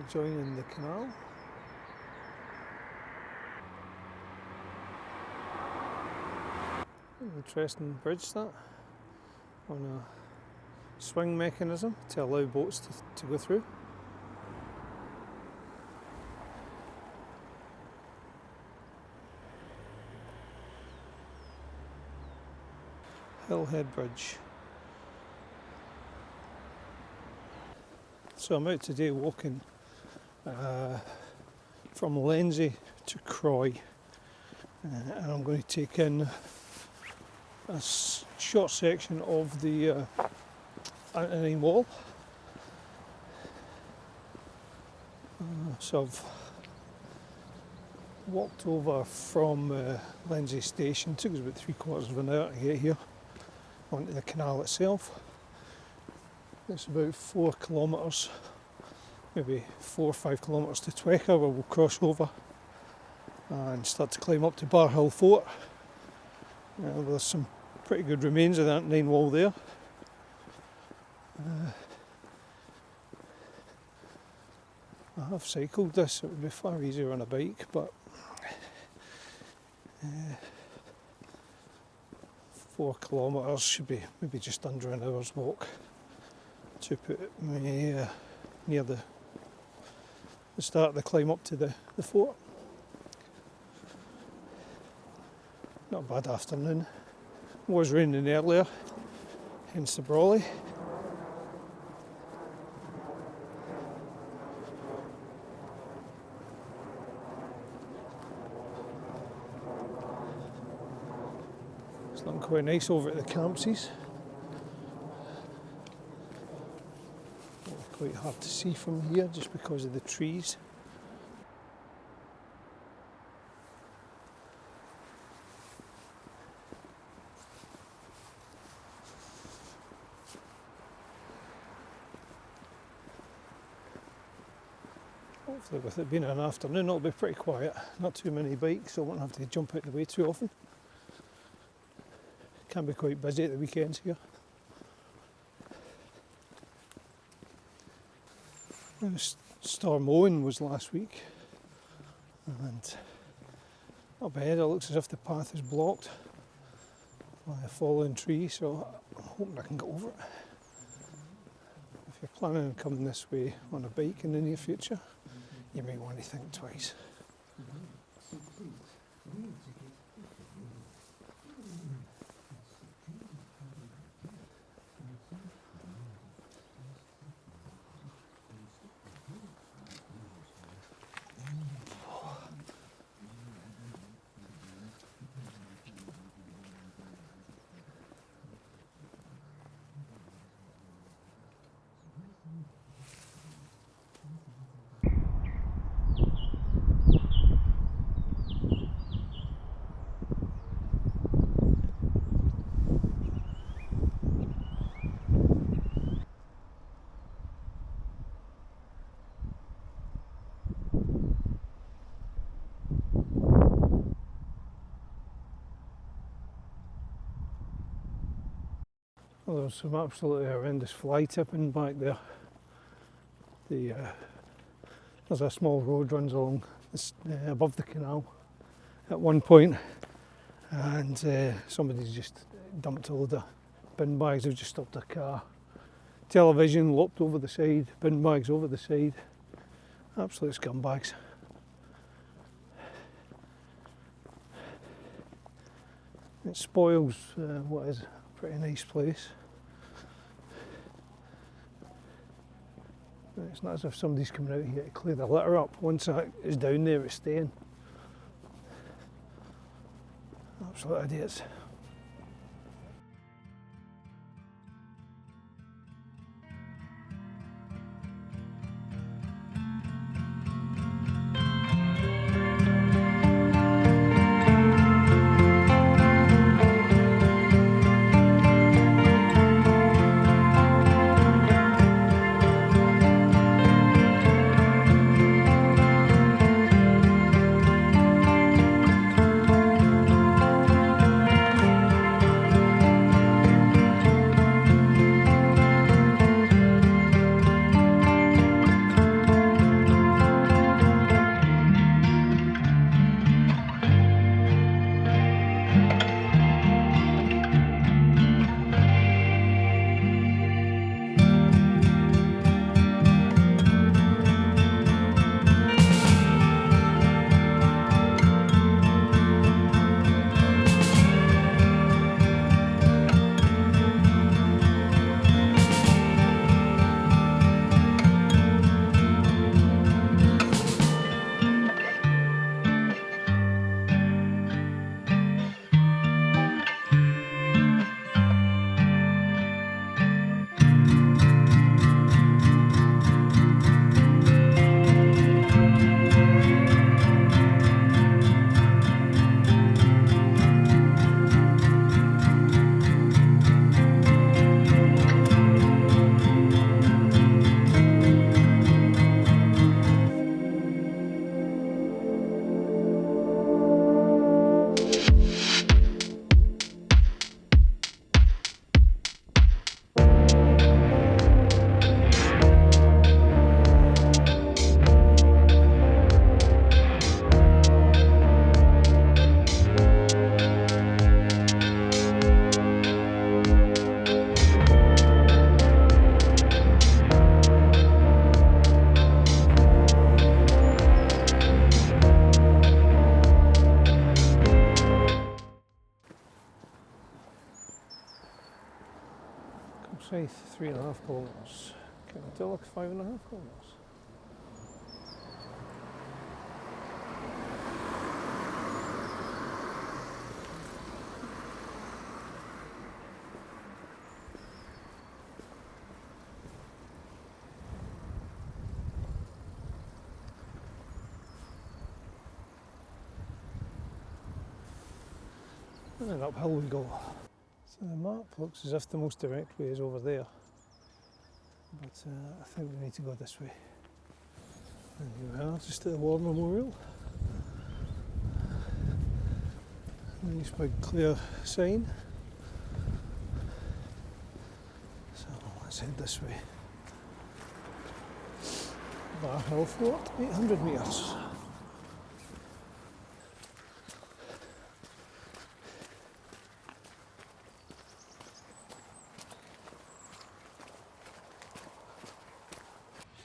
joining the canal. Interesting bridge that, on a swing mechanism to allow boats to go through. Hillhead Bridge. So I'm out today walking from Lenzie to Croy, and I'm going to take in a short section of the Antonine Wall. So I've walked over from Lenzie Station. It took us about 3/4 of an hour to get here onto the canal itself. It's about 4 kilometres, maybe 4 or 5 kilometres to Twechar, where we'll cross over and start to climb up to Bar Hill Fort. There's some pretty good remains of the Antonine Wall there. I have cycled this. It would be far easier on a bike, but 4 kilometres should be maybe just under an hour's walk to put me near the start of the climb up to the fort. Not a bad afternoon. It was raining earlier, hence the brolly. It's looking quite nice over at the Campsies. Quite hard to see from here just because of the trees. Hopefully with it being an afternoon it'll be pretty quiet, not too many bikes, so I won't have to jump out of the way too often. Can be quite busy at the weekends here. Storm Owen was last week, and up ahead it looks as if the path is blocked by a fallen tree, so I'm hoping I can get over it. If you're planning on coming this way on a bike in the near future, you may want to think twice. Well, there's some absolutely horrendous fly tipping back there. There's a small road runs along above the canal at one point, and somebody's just dumped a load of bin bags. They've just stopped their car. Television lopped over the side, bin bags over the side. Absolute scumbags. It spoils what is a pretty nice place. It's not as if somebody's coming out here to clear the litter up. Once that is down there, it's staying. Absolute idiots. Forsyth 3.5 kilometres. Kirkintilloch 5.5 kilometres. And uphill we go. So the map looks as if the most direct way is over there, but I think we need to go this way. And here we are, just at the War Memorial. Nice big clear sign. So let's head this way. Bar Hill Fort, 800 metres.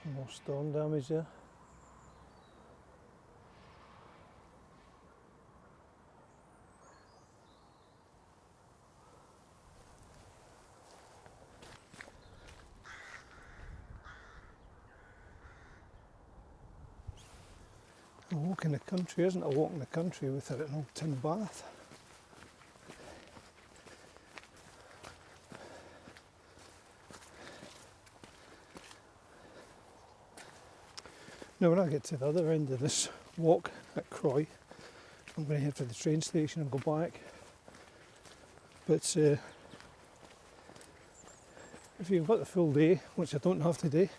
Some more storm damage there. A walk in the country isn't a walk in the country without an old tin bath. Now when I get to the other end of this walk at Croy, I'm going to head for the train station and go back. But if you've got the full day, which I don't have today,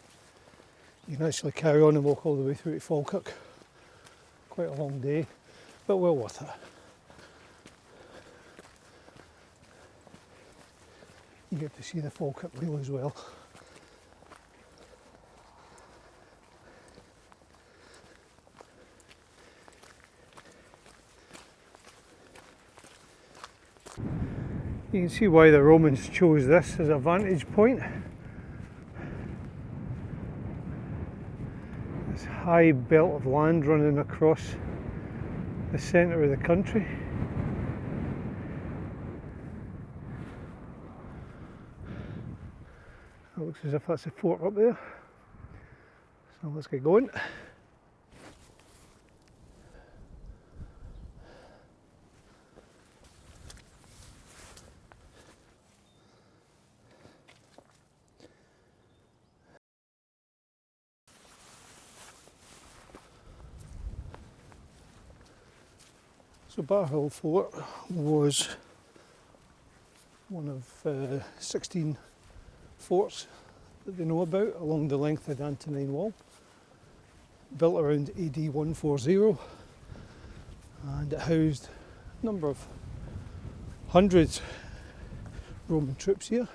you can actually carry on and walk all the way through to Falkirk. Quite a long day, but well worth it. You get to see the Falkirk Wheel as well. You can see why the Romans chose this as a vantage point. This high belt of land running across the centre of the country. It looks as if that's a fort up there. So let's get going. So Bar Hill Fort was one of 16 forts that they know about along the length of the Antonine Wall, built around AD 140, and it housed a number of hundreds Roman troops here.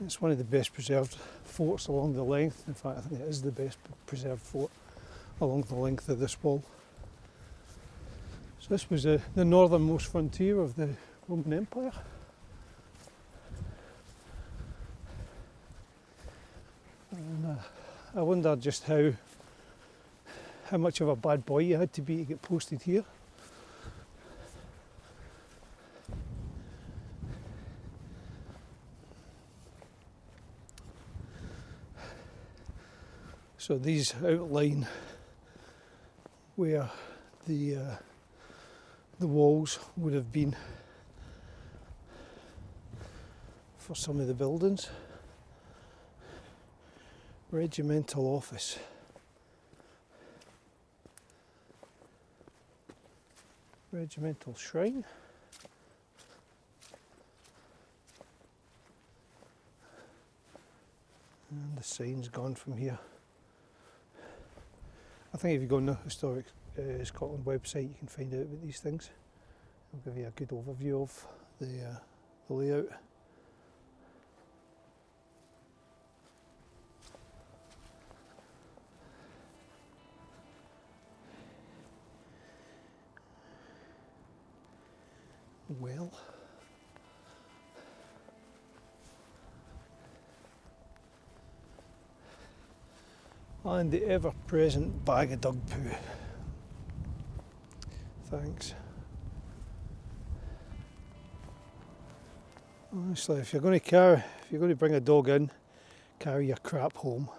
It's one of the best preserved forts along the length. In fact, I think it is the best preserved fort along the length of this wall. So this was the northernmost frontier of the Roman Empire. And I wonder just how much of a bad boy you had to be to get posted here. So these outline where the walls would have been for some of the buildings. Regimental office. Regimental shrine. And the sign's gone from here. I think if you go on the Historic Scotland website, you can find out about these things. It'll give you a good overview of the layout. Well. And the ever-present bag of dog poo. Thanks. Honestly, if you're going to bring a dog in, carry your crap home.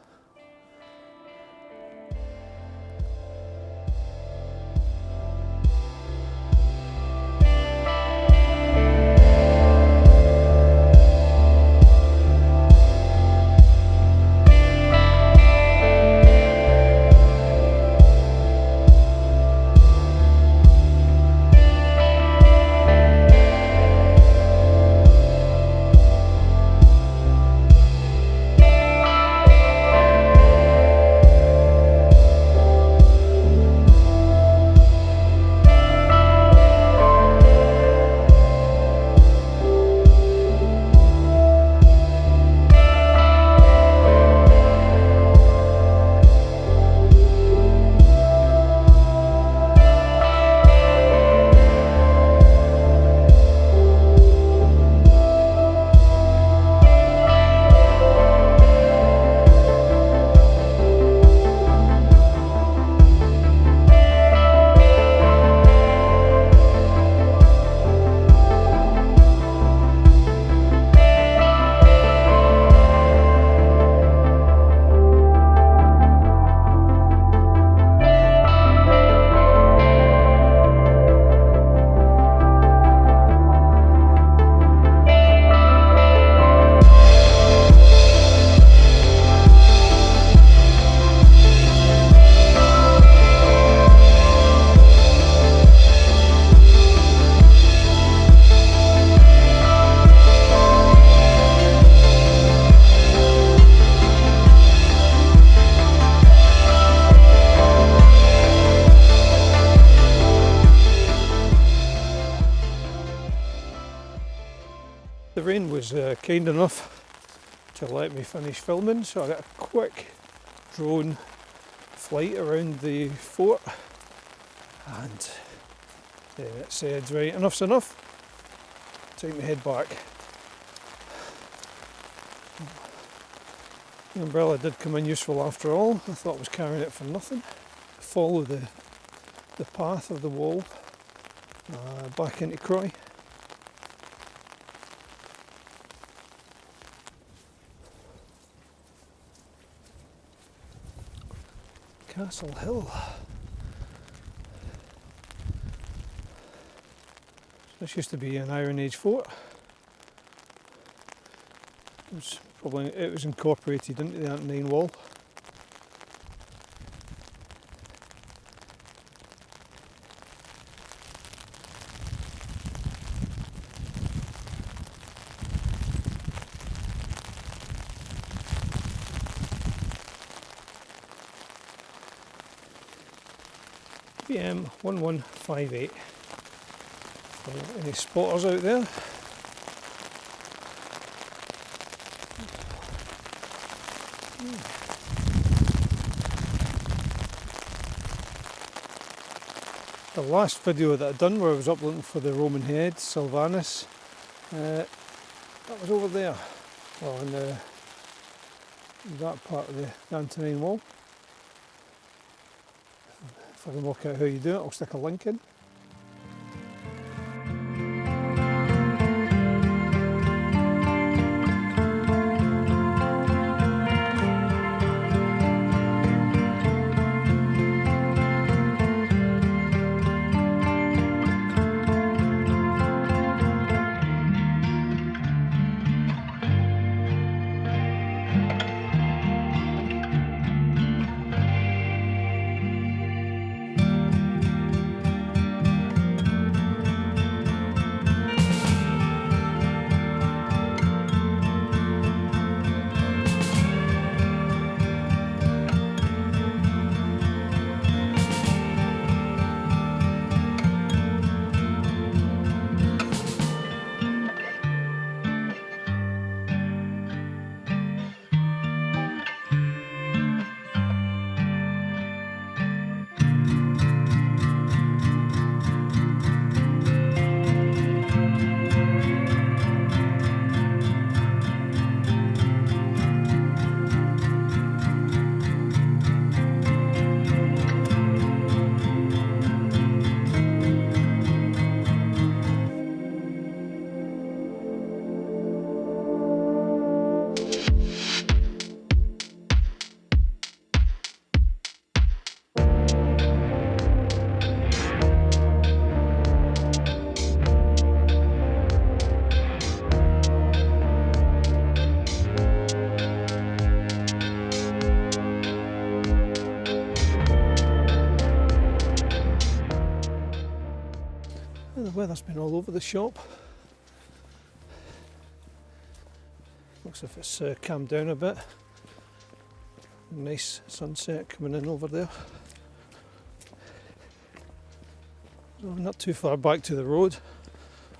The rain was kind enough to let me finish filming, so I got a quick drone flight around the fort, and it said, right, enough's enough, time to head back. The umbrella did come in useful after all. I thought I was carrying it for nothing. Follow the path of the wall back into Croy. Castle Hill. This used to be an Iron Age fort. It was incorporated into the Antonine Wall. PM 1158. So any spotters out there? The last video that I'd done where I was up looking for the Roman head, Sylvanus, that was over there, well in that part of the Antonine Wall. If I can work out how you do it, I'll stick a link in. And the weather's been all over the shop. Looks as if it's calmed down a bit. Nice sunset coming in over there. So not too far back to the road.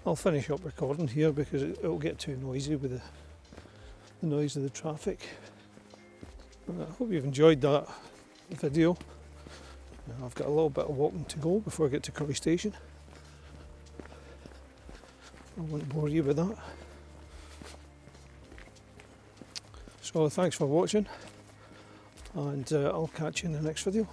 I'll finish up recording here because it'll get too noisy with the noise of the traffic. I hope you've enjoyed that video. I've got a little bit of walking to go before I get to Curry Station. I won't bore you with that. So thanks for watching, and I'll catch you in the next video.